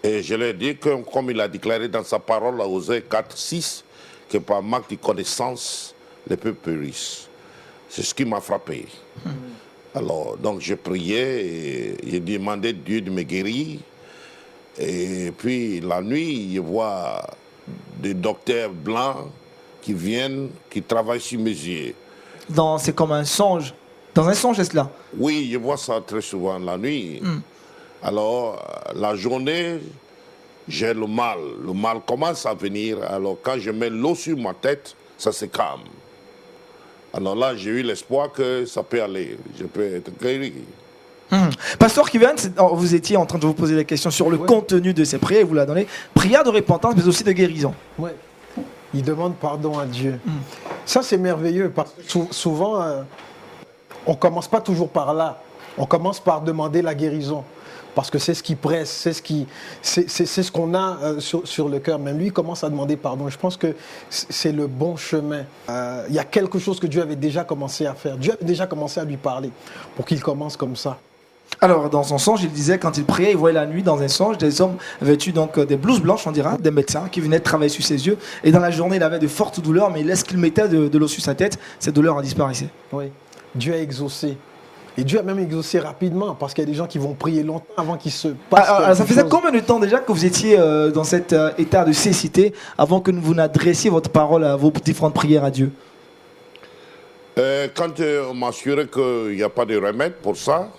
Et je lui ai dit que, comme il a déclaré dans sa parole à Osée 4, 6, que par manque de connaissance, les peuples périssent. C'est ce qui m'a frappé. Alors, donc j'ai prié et j'ai demandé à Dieu de me guérir. Et puis la nuit, je vois des docteurs blancs qui viennent, qui travaillent sur mes yeux. C'est comme un songe. Dans un songe, est-ce là? Oui, je vois ça très souvent la nuit. Alors, la journée, j'ai le mal. Le mal commence à venir. Alors, quand je mets l'eau sur ma tête, ça se calme. Alors là, j'ai eu l'espoir que ça peut aller. Je peux être guéri. Pasteur Kevin, vous étiez en train de vous poser des questions sur le contenu de ces prières, vous l'a donné. Prière de repentance, mais aussi de guérison. Oui. Il demande pardon à Dieu. Ça, c'est merveilleux parce que souvent, on ne commence pas toujours par là. On commence par demander la guérison. Parce que c'est ce qui presse, c'est ce qu'on a sur le cœur. Mais lui, il commence à demander pardon. Je pense que c'est le bon chemin. Il y a quelque chose que Dieu avait déjà commencé à faire. Dieu avait déjà commencé à lui parler pour qu'il commence comme ça. Alors, dans son songe, il disait, quand il priait, il voyait la nuit dans un songe des hommes vêtus donc des blouses blanches, on dira, des médecins qui venaient travailler sur ses yeux. Et dans la journée, il avait de fortes douleurs, mais lorsqu'il mettait de l'eau sur sa tête, ces douleurs disparaissaient. Oui, Dieu a exaucé. Et Dieu a même exaucé rapidement, parce qu'il y a des gens qui vont prier longtemps avant qu'il se passe quelque ça faisait chose. combien de temps déjà que vous étiez dans cet état de cécité avant que vous n'adressiez votre parole à vos différentes prières à Dieu? Quand on m'a assuré qu'il n'y a pas de remède pour ça,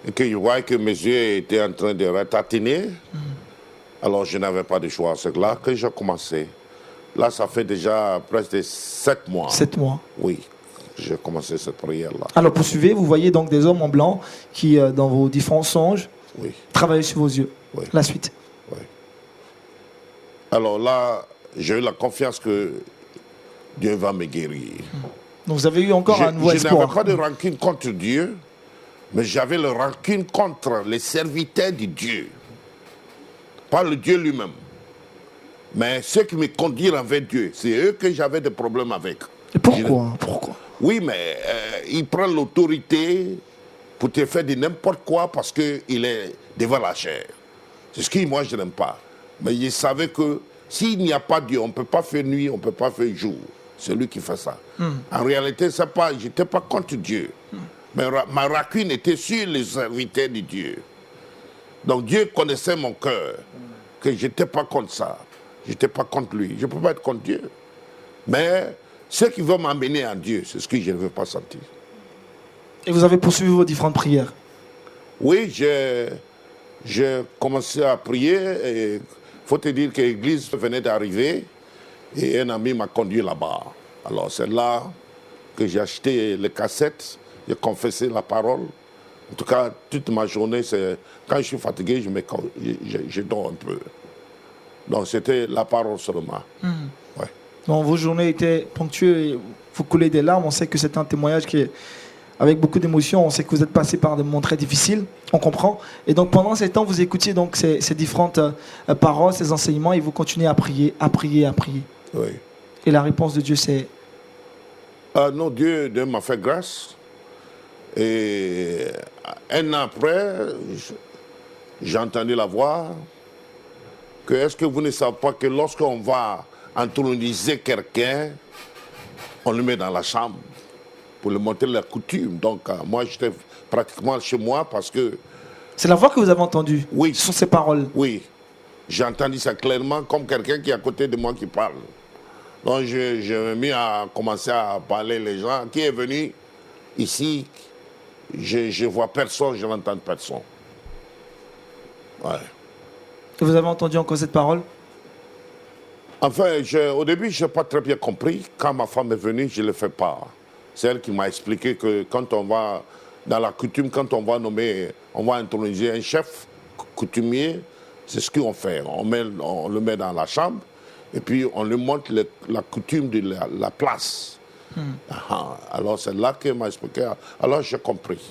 et que je voyais que mes yeux étaient en train de ratatiner, alors je n'avais pas de choix. C'est là que j'ai commencé. Là, ça fait déjà presque 7 mois. 7 mois. Oui, j'ai commencé cette prière-là. Alors poursuivez, vous voyez donc des hommes en blanc qui, dans vos différents songes, travaillent sur vos yeux. Oui. La suite. Oui. Alors là, j'ai eu la confiance que Dieu va me guérir. Donc vous avez eu encore un nouveau Je espoir. n'avais pas de rancune contre Dieu, mais j'avais le rancune contre les serviteurs de Dieu. Pas le Dieu lui-même. Mais ceux qui me conduisent avec Dieu, c'est eux que j'avais des problèmes avec. Et pourquoi? Oui, mais il prend l'autorité pour te faire de n'importe quoi parce qu'il est devant la chair. C'est ce que moi je n'aime pas. Mais il savait que s'il n'y a pas Dieu, on ne peut pas faire nuit, on ne peut pas faire jour. C'est lui qui fait ça. En réalité, je n'étais pas contre Dieu. Mais ma rancune était sur les serviteurs de Dieu. Donc Dieu connaissait mon cœur, que je n'étais pas contre ça. Je n'étais pas contre lui. Je ne peux pas être contre Dieu. Mais ce qui veut m'amener à Dieu, c'est ce que je ne veux pas sentir. Et vous avez poursuivi vos différentes prières? Oui, j'ai commencé à prier. Il faut te dire que l'église venait d'arriver et un ami m'a conduit là-bas. Alors c'est là que j'ai acheté les cassettes, j'ai confessé la parole. En tout cas, toute ma journée, quand je suis fatigué, je dors un peu. Donc c'était la parole seulement. Ouais. Donc vos journées étaient ponctuées et vous coulez des larmes. On sait que c'est un témoignage qui est avec beaucoup d'émotions. On sait que vous êtes passé par des moments très difficiles. On comprend. Et donc pendant ces temps, vous écoutiez donc ces différentes paroles, ces enseignements, et vous continuez à prier, à prier, à prier. Oui. Et la réponse de Dieu, c'est... Non, Dieu m'a fait grâce. Et un an après, j'ai entendu la voix que est-ce que vous ne savez pas que lorsqu'on va introniser quelqu'un, on le met dans la chambre pour lui montrer la coutume. Donc moi, j'étais pratiquement chez moi parce que... C'est la voix que vous avez entendue? Oui. Ce sont ces paroles? Oui. J'ai entendu ça clairement comme quelqu'un qui est à côté de moi qui parle. Donc je me mis à commencer à parler les gens. Qui est venu ici? Je ne vois personne, je n'entends personne. Ouais. Et vous avez entendu encore cette parole? Enfin, au début, je n'ai pas très bien compris. Quand ma femme est venue, je ne le fais pas. C'est elle qui m'a expliqué que quand on va, dans la coutume, quand on va introniser un chef coutumier, c'est ce qu'on fait. On le met dans la chambre et puis on lui montre la coutume de la place. Alors c'est là qu'elle m'a expliqué. Alors j'ai compris.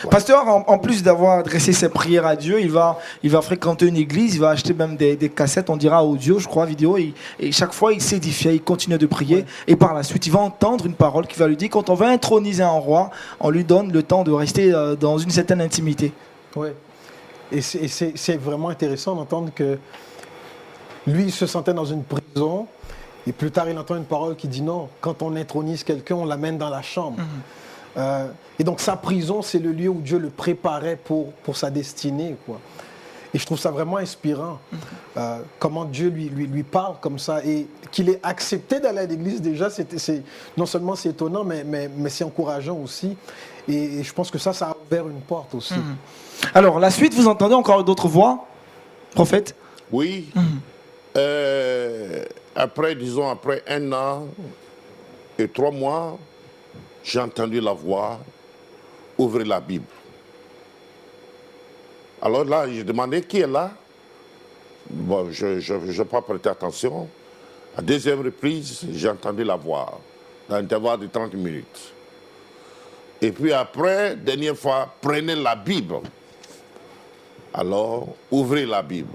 Pasteur, en plus d'avoir adressé ses prières à Dieu, il va fréquenter une église, il va acheter même des cassettes, on dira audio, je crois, vidéo, et chaque fois il s'édifiait, il continue de prier, et par la suite il va entendre une parole qui va lui dire, quand on va introniser un roi, on lui donne le temps de rester dans une certaine intimité. Oui. Et c'est vraiment intéressant d'entendre que lui, il se sentait dans une prison, et plus tard il entend une parole qui dit non, quand on intronise quelqu'un, on l'amène dans la chambre. Et donc sa prison, c'est le lieu où Dieu le préparait pour sa destinée, quoi. Et je trouve ça vraiment inspirant, comment Dieu lui parle comme ça, et qu'il ait accepté d'aller à l'église déjà, non seulement c'est étonnant, mais c'est encourageant aussi. Et je pense que ça a ouvert une porte aussi. Alors, la suite, vous entendez encore d'autres voix, prophète? Oui. Après 1 an et 3 mois, j'ai entendu la voix, ouvrez la Bible. Alors là, j'ai demandé qui est là. Bon, je n'ai pas prêté attention. À deuxième reprise, j'ai entendu la voix, dans l'intervalle de 30 minutes. Et puis après, dernière fois, prenez la Bible. Alors, ouvrez la Bible.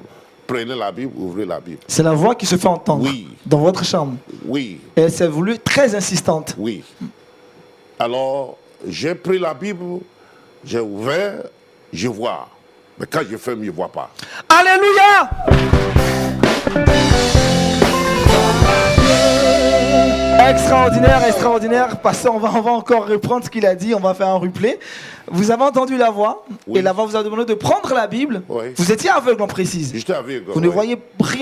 Prenez la Bible, ouvrez la Bible. C'est la voix qui se fait entendre dans votre chambre. Oui. Et elle s'est voulue très insistante. Oui. Alors, j'ai pris la Bible, j'ai ouvert, je vois. Mais quand je ferme, je ne vois pas. Alléluia! Extraordinaire, extraordinaire. Pasteur, on va encore reprendre ce qu'il a dit, on va faire un replay. Vous avez entendu la voix, et la voix vous a demandé de prendre la Bible. Oui. Vous étiez aveugle, on précise. J'étais aveugle. Vous ne voyez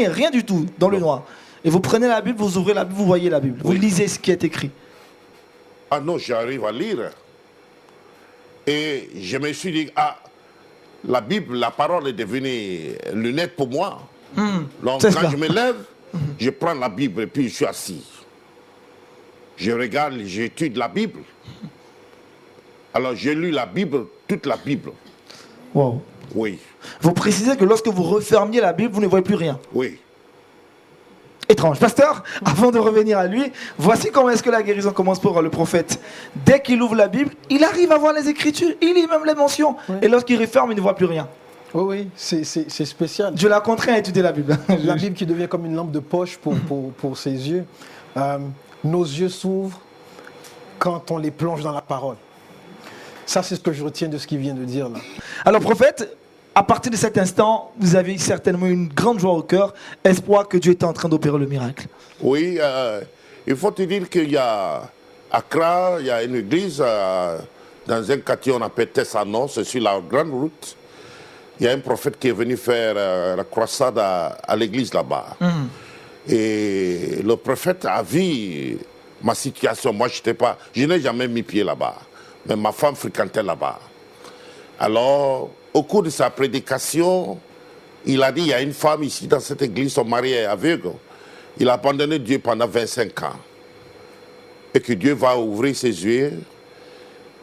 rien du tout dans le noir. Et vous prenez la Bible, vous ouvrez la Bible, vous voyez la Bible. Vous lisez ce qui est écrit. Ah non, j'arrive à lire. Et je me suis dit, la Bible, la parole est devenue lunette pour moi. Donc quand je me lève, je prends la Bible et puis je suis assis. Je regarde, j'étudie la Bible. Alors j'ai lu la Bible, toute la Bible. Wow. Oui. Vous précisez que lorsque vous refermiez la Bible, vous ne voyez plus rien. Oui. Étrange. Pasteur, avant de revenir à lui, voici comment est-ce que la guérison commence pour le prophète. Dès qu'il ouvre la Bible, il arrive à voir les Écritures, il lit même les mentions. Oui. Et lorsqu'il referme, il ne voit plus rien. Oui, c'est spécial. Dieu l'a contraint à étudier la Bible. La Bible qui devient comme une lampe de poche pour ses yeux. Nos yeux s'ouvrent quand on les plonge dans la parole. Ça, c'est ce que je retiens de ce qu'il vient de dire là. Alors, prophète, à partir de cet instant, vous avez certainement une grande joie au cœur, espoir que Dieu était en train d'opérer le miracle. Oui, il faut te dire qu'il y a à Accra, il y a une église dans un quartier on appelle Tessano, c'est sur la grande route. Il y a un prophète qui est venu faire la croisade à l'église là-bas. Et le prophète a vu ma situation. Moi, je n'ai jamais mis pied là-bas. Mais ma femme fréquentait là-bas. Alors, au cours de sa prédication, il a dit, il y a une femme ici dans cette église, son mari est aveugle. Il a abandonné Dieu pendant 25 ans. Et que Dieu va ouvrir ses yeux,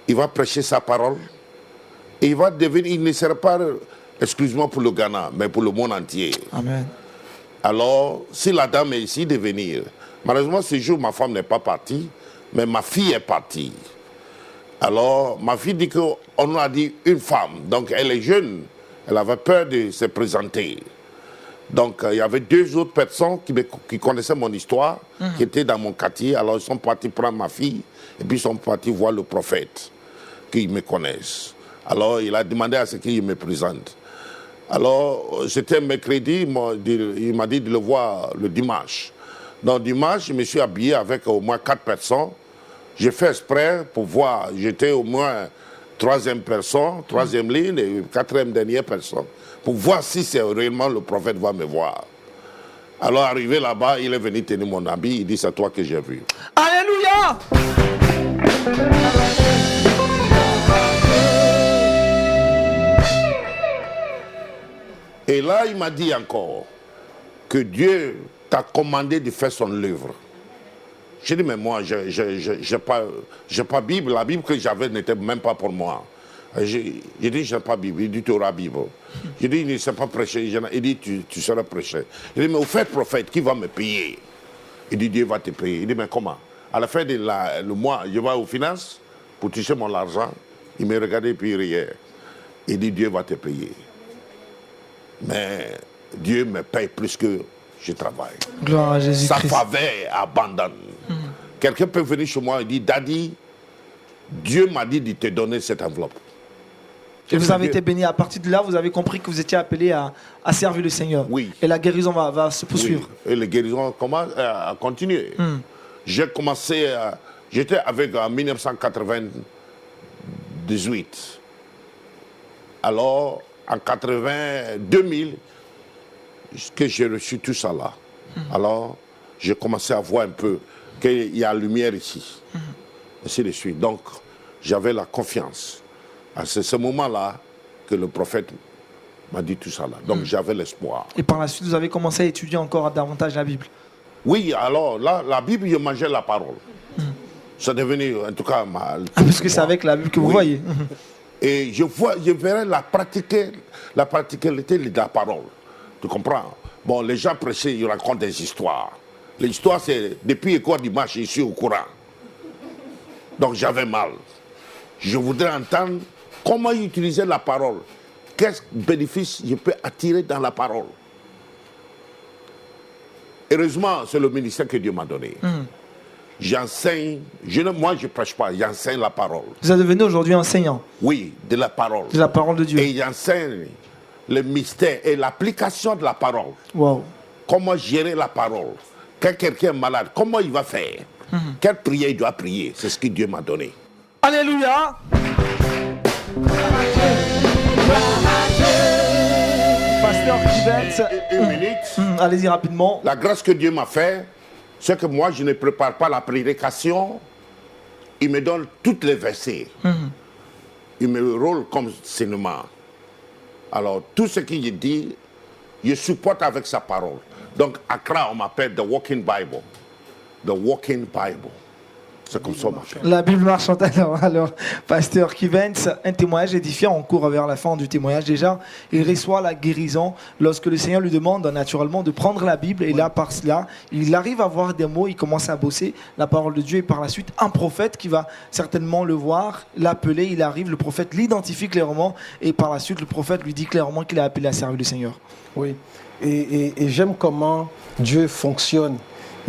il va prêcher sa parole, et il va devenir, il ne sera pas exclusivement pour le Ghana, mais pour le monde entier. Amen. Alors, si la dame est ici de venir, malheureusement, ce jour, ma femme n'est pas partie, mais ma fille est partie. Alors, ma fille dit qu'on a dit une femme, donc elle est jeune, elle avait peur de se présenter. Donc, il y avait 2 autres personnes qui connaissaient mon histoire, qui étaient dans mon quartier, alors ils sont partis prendre ma fille, et puis ils sont partis voir le prophète, qu'ils me connaissent. Alors, il a demandé à ce qu'il me présente. Alors, c'était mercredi, il m'a dit de le voir le dimanche. Donc, dimanche, je me suis habillé avec au moins 4 personnes. J'ai fait exprès pour voir, j'étais au moins 3e personne, 3e ligne et 4e dernière personne, pour voir si c'est réellement le prophète va me voir. Alors, arrivé là-bas, il est venu tenir mon habit, il dit, c'est toi que j'ai vu. Alléluia! Et là, il m'a dit encore que Dieu t'a commandé de faire son œuvre. J'ai dit, mais moi, je n'ai pas Bible. La Bible que j'avais n'était même pas pour moi. J'ai dit, je n'ai pas Bible. Il dit, tu auras Bible. J'ai dit, il ne sait pas prêcher. Il dit, tu seras prêché. Il dit, mais au fait, prophète, qui va me payer? Il dit, Dieu va te payer. Il dit, mais comment? À la fin le mois, je vais aux finances pour toucher mon argent. Il me regardait et puis il riait. Il dit, Dieu va te payer. Mais Dieu me paye plus que je travaille. Gloire à Sa Jésus-Christ. faveur abandonne. Quelqu'un peut venir chez moi et dire, Daddy, Dieu m'a dit de te donner cette enveloppe. Et vous avez Dieu- été béni. À partir de là, vous avez compris que vous étiez appelé à servir le Seigneur. Oui. Et la guérison va se poursuivre. Oui. Et les guérisons commencent à continuer. J'ai commencé, j'étais avec en 1998. Alors, en 2000, que j'ai reçu tout ça là. Alors, j'ai commencé à voir un peu qu'il y a lumière ici. Ainsi de suite. Donc, j'avais la confiance. C'est ce moment-là que le prophète m'a dit tout ça là. Donc, j'avais l'espoir. Et par la suite, vous avez commencé à étudier encore davantage la Bible. Oui, alors là, la Bible, je mangeais la parole. C'est devenu, en tout cas, mal. Parce que c'est avec la Bible que vous Oui. voyez. Et je verrais la praticalité de la parole. Tu comprends? Bon, les gens prêchés, ils racontent des histoires. L'histoire, c'est depuis l'école dimanche, je suis au courant. Donc j'avais mal. Je voudrais entendre comment utiliser la parole. Quel bénéfice je peux attirer dans la parole. Heureusement, c'est le ministère que Dieu m'a donné. J'enseigne, moi je ne prêche pas, j'enseigne la parole. Vous êtes devenu aujourd'hui enseignant Oui, de la parole. de la parole de Dieu. Et j'enseigne le mystère et l'application de la parole. Wow. Comment gérer la parole. Quand quelqu'un est malade, comment il va faire? Quelle prière il doit prier? C'est ce que Dieu m'a donné. Alléluia. Pasteur Kivens, Une minute. allez-y rapidement. La grâce que Dieu m'a fait, c'est que moi, je ne prépare pas la prédication. Il me donne tous les versets. Il me roule comme enseignement. Alors, tout ce qu'il dit, je supporte avec sa parole. Donc, à Accra, on m'appelle The Walking Bible. The Walking Bible. C'est comme ça qu'on m'appelle. La Bible marchande. Alors, Pasteur Kivens, un témoignage édifiant. On court vers la fin du témoignage déjà. Il reçoit la guérison lorsque le Seigneur lui demande naturellement de prendre la Bible. Et là, par cela, il arrive à voir des mots. Il commence à bosser la parole de Dieu. Et par la suite, un prophète qui va certainement le voir, l'appeler. Il arrive, le prophète l'identifie clairement. Et par la suite, le prophète lui dit clairement qu'il est appelé à servir le Seigneur. Oui. Et j'aime comment Dieu fonctionne.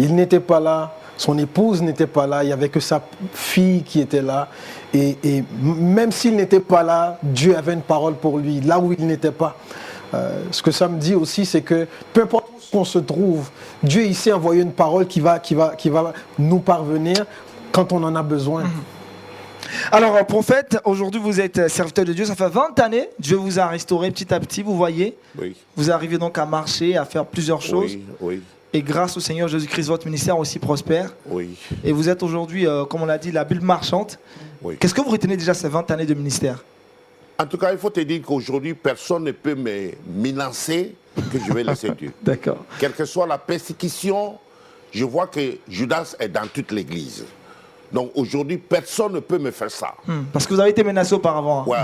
Il n'était pas là. Son épouse n'était pas là, il n'y avait que sa fille qui était là. Et même s'il n'était pas là, Dieu avait une parole pour lui, là où il n'était pas. Ce que ça me dit aussi, c'est que peu importe où on se trouve, Dieu ici a envoyé une parole qui va nous parvenir quand on en a besoin. Alors, prophète, aujourd'hui vous êtes serviteur de Dieu, ça fait 20 années, Dieu vous a restauré petit à petit, vous voyez. Oui. Vous arrivez donc à marcher, à faire plusieurs choses. Oui, oui, Et grâce au Seigneur Jésus-Christ, votre ministère aussi prospère. oui, Et vous êtes aujourd'hui, comme on l'a dit, la Bible marchande. oui. Qu'est-ce que vous retenez déjà ces 20 années de ministère? En tout cas, il faut te dire qu'aujourd'hui, personne ne peut me menacer que je vais laisser Dieu. D'accord. Quelle que soit la persécution, je vois que Judas est dans toute l'église. Donc aujourd'hui, personne ne peut me faire ça. Parce que vous avez été menacé auparavant. Ouais.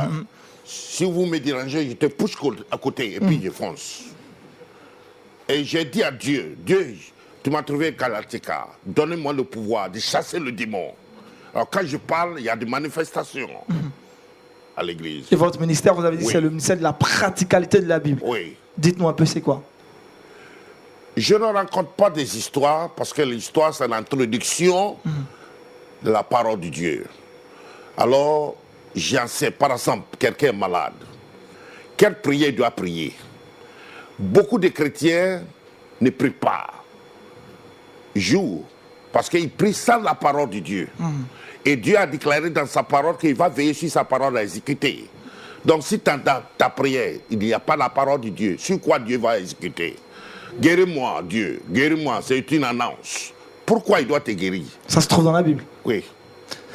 Si vous me dérangez, je te pousse à côté et puis je fonce. Et j'ai dit à Dieu, Dieu, tu m'as trouvé Kalatika, donnez-moi le pouvoir de chasser le démon. Alors quand je parle, il y a des manifestations à l'église. Et votre ministère, vous avez dit, Oui. c'est le ministère de la praticalité de la Bible. Oui. Dites-nous un peu, c'est quoi? Je ne raconte pas des histoires parce que l'histoire, c'est l'introduction de la parole de Dieu. Alors, j'en sais, par exemple, quelqu'un est malade. Quelle prière il doit prier? Beaucoup de chrétiens ne prient pas. Jouent parce qu'ils prient sans la parole de Dieu. Et Dieu a déclaré dans sa parole qu'il va veiller sur sa parole à exécuter. Donc si dans ta prière, il n'y a pas la parole de Dieu, sur quoi Dieu va exécuter? Guéris-moi, Dieu, guéris-moi, c'est une annonce. Pourquoi il doit te guérir? Ça se trouve dans la Bible. Oui.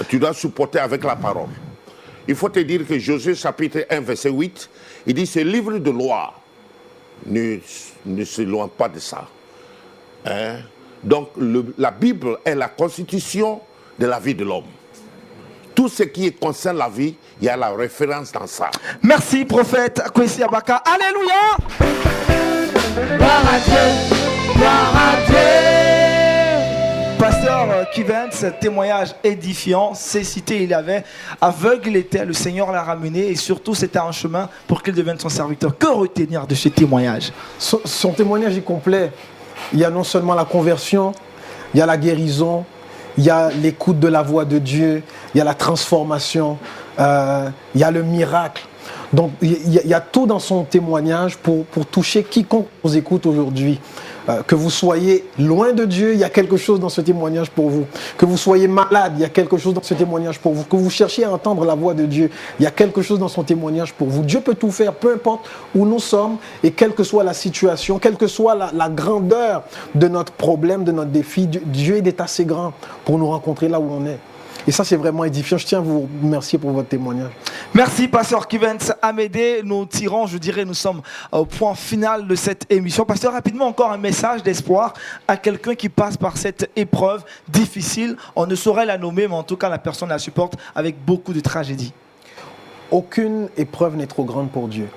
Tu dois supporter avec la parole. Il faut te dire que Josué chapitre 1, verset 8, il dit, ce livre de loi ne s'éloigne pas de ça. Hein? Donc, la Bible est la constitution de la vie de l'homme. Tout ce qui concerne la vie, il y a la référence dans ça. Merci, prophète Kwesi Abaka. Alléluia. Gloire à Dieu, gloire à Dieu. Pasteur Kivens, témoignage édifiant, cécité il avait, aveugle il était, le Seigneur l'a ramené et surtout c'était un chemin pour qu'il devienne son serviteur. Que retenir de ce témoignage? Son témoignage est complet. Il y a non seulement la conversion, il y a la guérison, il y a l'écoute de la voix de Dieu, il y a la transformation, il y a le miracle. Donc il y a tout dans son témoignage pour toucher quiconque nous écoute aujourd'hui. Que vous soyez loin de Dieu, il y a quelque chose dans ce témoignage pour vous. Que vous soyez malade, il y a quelque chose dans ce témoignage pour vous. Que vous cherchiez à entendre la voix de Dieu, il y a quelque chose dans son témoignage pour vous. Dieu peut tout faire, peu importe où nous sommes et quelle que soit la situation, quelle que soit la grandeur de notre problème, de notre défi. Dieu est assez grand pour nous rencontrer là où on est. Et ça, c'est vraiment édifiant. Je tiens à vous remercier pour votre témoignage. Merci, Pasteur Kivens Amédée. Nous tirons, je dirais, nous sommes au point final de cette émission. Pasteur, rapidement, encore un message d'espoir à quelqu'un qui passe par cette épreuve difficile. On ne saurait la nommer, mais en tout cas, la personne la supporte avec beaucoup de tragédie. Aucune épreuve n'est trop grande pour Dieu.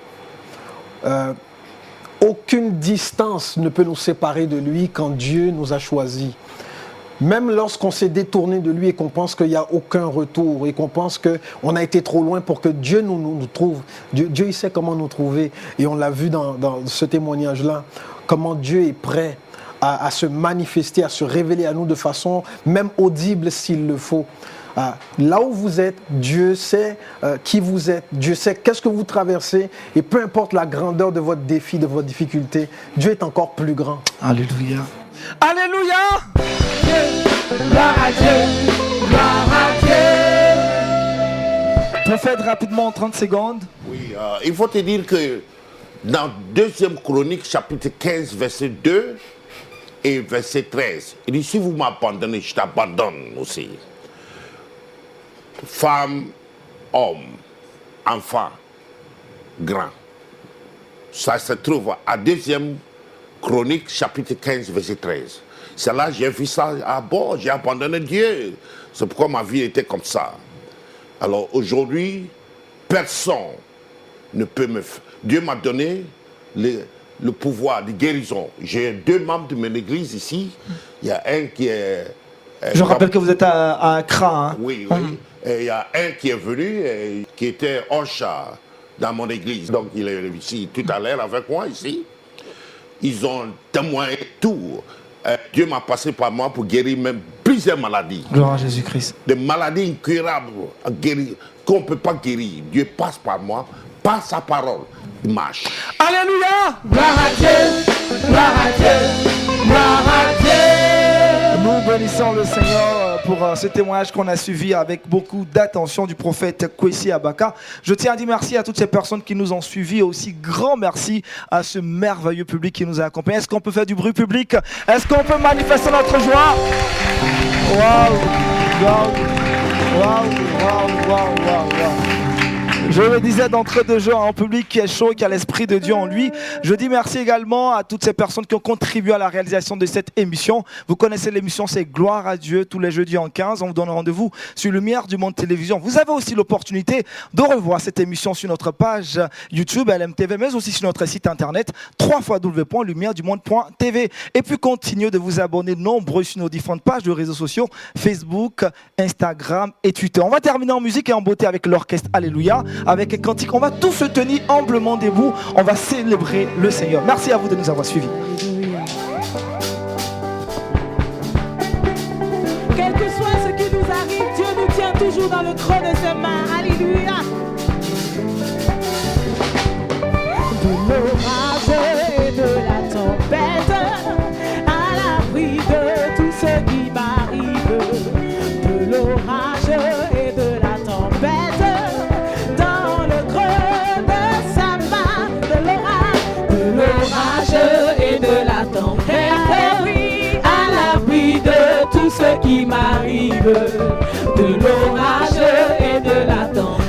Aucune distance ne peut nous séparer de lui quand Dieu nous a choisis. Même lorsqu'on s'est détourné de lui et qu'on pense qu'il n'y a aucun retour et qu'on pense qu'on a été trop loin pour que Dieu nous trouve. Dieu, il sait comment nous trouver. Et on l'a vu dans ce témoignage-là, comment Dieu est prêt à se manifester, à se révéler à nous de façon même audible s'il le faut. Là où vous êtes, Dieu sait qui vous êtes, Dieu sait qu'est-ce que vous traversez et peu importe la grandeur de votre défi, de votre difficulté, Dieu est encore plus grand. Alléluia. Alléluia. Gloire à Dieu, gloire à Dieu. Prophète, rapidement en 30 secondes. Oui, il faut te dire que dans 2 Chroniques, chapitre 15, verset 2 et verset 13, il dit, si vous m'abandonnez, je t'abandonne aussi. Femme, homme, enfant, grand. Ça se trouve à 2 Chroniques, chapitre 15, verset 13. C'est là j'ai vu ça, ah bon, j'ai abandonné Dieu. C'est pourquoi ma vie était comme ça. Alors aujourd'hui, personne ne peut me... Dieu m'a donné le pouvoir de guérison. J'ai 2 membres de mon église ici. Il y a un qui est... Je rappelle que vous êtes à Accra. Hein? Oui, oui. Et il y a un qui est venu, qui était Ocha dans mon église. Donc il est ici tout à l'heure avec moi ici. Ils ont témoigné tout. Dieu m'a passé par moi pour guérir même plusieurs maladies. Gloire à Jésus-Christ. Des maladies incurables qu'on ne peut pas guérir. Dieu passe par moi, par sa parole, il marche. Alléluia. Gloire à Dieu, gloire à Dieu, gloire à Dieu. Nous bénissons le Seigneur pour ce témoignage qu'on a suivi avec beaucoup d'attention du prophète Kwesi Abaka. Je tiens à dire merci à toutes ces personnes qui nous ont suivis et aussi grand merci à ce merveilleux public qui nous a accompagnés. Est-ce qu'on peut faire du bruit public? Est-ce qu'on peut manifester notre joie? Waouh! Waouh! Waouh! Waouh! Waouh! Waouh! Je le disais d'entrée de jeu, un public qui est chaud, qui a l'esprit de Dieu en lui. Je dis merci également à toutes ces personnes qui ont contribué à la réalisation de cette émission. Vous connaissez l'émission, c'est Gloire à Dieu, tous les jeudis en 15. On vous donne rendez-vous sur Lumière du Monde Télévision. Vous avez aussi l'opportunité de revoir cette émission sur notre page YouTube, LMTV, mais aussi sur notre site internet, www.lumieredumonde.tv. Et puis continuez de vous abonner nombreux sur nos différentes pages de réseaux sociaux, Facebook, Instagram et Twitter. On va terminer en musique et en beauté avec l'orchestre Alléluia. Avec un cantique, on va tous se tenir humblement debout. On va célébrer le Seigneur. Merci à vous de nous avoir suivis. Quel que soit ce qui nous arrive, Dieu nous tient toujours dans le creux de ses mains. Alléluia. De l'orage et de la tempête, à l'abri de tout ce qui m'arrive. De l'orage et de la tempête, dans le creux de sa main. De l'orage et de la tempête, à l'abri de tout ce qui m'arrive. De l'orage et de la tempête.